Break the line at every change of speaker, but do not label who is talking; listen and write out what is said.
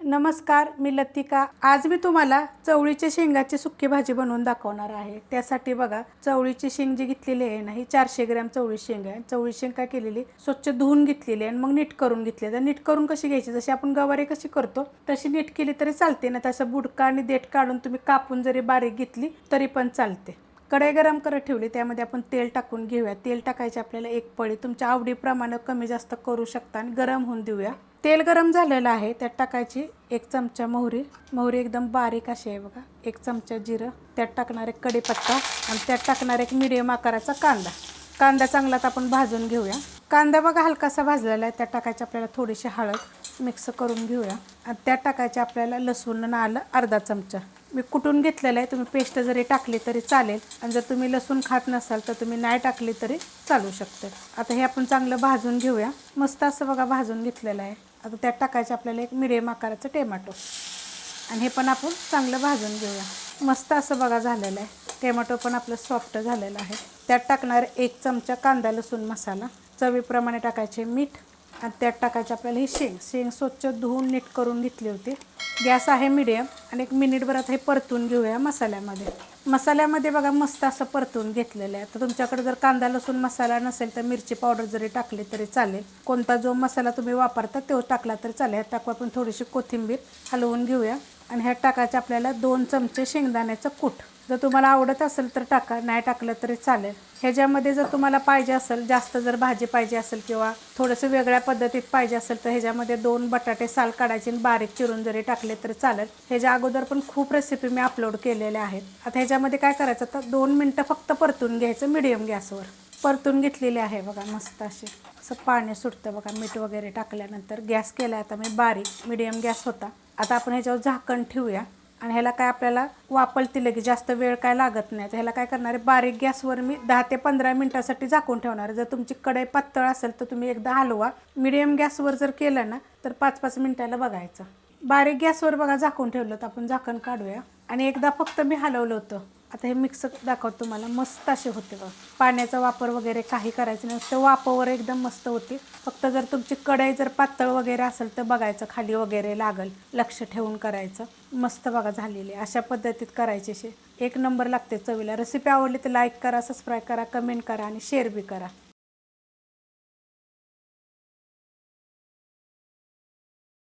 नमस्कार, मी लतिका। आज मी तुम्हाला चवळीच्या शेंगाची सुक्की भाजी बनवून दाखवणार आहे। त्यासाठी बघा, चवळीची शेंग जी घेतलेली आहे ना, ही 400 ग्रॅम चवळी शेंग आहे। चवळी शेंग काय केलेली, स्वच्छ धुवून घेतलेली आणि मग नीट करून घेतली। तर नीट करून कशी घ्यायची, जशी आपण गवारी कशी करतो तशी नीट केली तरी चालते ना। तसं बुडका आणि देठ काढून तुम्ही कापून जरी बारीक घेतली तरी पण चालते। कढई गरम करत ठेवली, त्यामध्ये आपण तेल टाकून घेऊया। तेल टाकायचे आपल्याला एक पळी, तुमच्या आवडीप्रमाणे कमी जास्त करू शकता आणि गरम होऊन देऊया। तेल गरम झालेलं आहे, त्यात टाकायची 1 चमचा मोहरी। मोहरी एकदम बारीक अशी आहे बघा। 1 चमचा जिरं, त्यात टाकणार एक कढीपत्ता आणि त्यात टाकणार एक मीडियम आकाराचा कांदा। कांदा चांगलाच आपण भाजून घेऊया। कांदा बघा हलकासा भाजलेला आहे, त्यात टाकायची आपल्याला थोडीशी हळद, मिक्स करून घेऊया। आणि त्यात टाकायचे आपल्याला लसूण आणि आलं अर्धा चमचा। मी कुटून घेतलेलं आहे, तुम्ही पेस्ट जरी टाकली तरी चालेल। आणि जर तुम्ही लसूण खात नसाल तर तुम्ही नाही टाकली तरी चालू शकते। आता हे आपण चांगलं भाजून घेऊया। मस्त असं बघा भाजून घेतलेलं आहे। आता त्यात टाकायचं आपल्याला एक मीडियम आकाराचं टोमॅटो आणि हे पण आपण चांगलं भाजून घेऊया। मस्त असं बघा झालेलं आहे। टोमॅटो पण आपलं सॉफ्ट झालेलं आहे। त्यात टाकणार 1 चमचा कांदा लसूण मसाला, चवीप्रमाणे टाकायचे मीठ आणि त्यात टाकायचे आपल्याला ही शेंग स्वच्छ धुवून नीट करून घेतली होती। गॅस आहे मीडियम आणि 1 मिनिटभर हे परतून घेऊया मसाल्यामध्ये। मसाल्यामध्ये बघा मस्त असं परतून घेतलेलं आहे। तर तुमच्याकडे जर कांदा लसूण मसाला नसेल तर मिरची पावडर जरी टाकली तरी चालेल। कोणता जो मसाला तुम्ही वापरता तो टाकला तरी चालेल। ह्यात टाकू आपण थोडीशी कोथिंबीर, हलवून घेऊया आणि ह्यात टाकायचं आपल्याला 2 चमचे शेंगदाण्याचं कूट। जर तुम्हाला आवडत असेल तर टाका, नाही टाकलं तरी चालेल। ह्याच्यामध्ये जर तुम्हाला पाहिजे असेल, जास्त जर भाजी पाहिजे असेल किंवा थोडंसं वेगळ्या पद्धतीत पाहिजे असेल तर ह्याच्यामध्ये 2 बटाटे साल काढायचे आणि बारीक चिरून जरी टाकले तरी चालेल। ह्याच्या अगोदर पण खूप रेसिपी मी अपलोड केलेल्या आहेत। आता ह्याच्यामध्ये काय करायचं, तर 2 मिनटं फक्त परतून घ्यायचं मीडियम गॅसवर। परतून घेतलेली आहे बघा मस्त अशी। असं पाणी सुटतं बघा मीठ वगैरे टाकल्यानंतर। गॅस केला आता मी बारीक, मीडियम गॅस होता। आता आपण ह्याच्यावर झाकण ठेवूया आणि ह्याला काय आपल्याला वापरतील की जास्त वेळ काय लागत नाही। तर ह्याला काय करणार आहे, बारीक गॅसवर मी 10 ते 15 मिनिटासाठी झाकून ठेवणार। जर तुमची कढई पातळ असेल तर तुम्ही एकदा हलवा। मीडियम गॅसवर जर केलं ना तर 5-5 मिनिटाला बघायचं। बारीक गॅसवर बघा झाकून ठेवलं, तर आपण झाकण काढूया आणि एकदा फक्त मी हलवलं होतं। आता हे मिक्स दाखवतो तुम्हाला, मस्त असे होते बघा। पाण्याचा वापर वगैरे काही करायचं नाही, नुसतं वाफेवर एकदम मस्त होते। फक्त जर तुमची कढई जर पातळ वगैरे असेल तर बघायचं खाली वगैरे लागल, लक्ष ठेवून करायचं। मस्त बघा झालेली अशा पद्धतीत करायची एक नंबर लागते चवीला। रेसिपी आवडली तर लाईक करा, सबस्क्राईब करा, कमेंट करा आणि शेअर बी करा।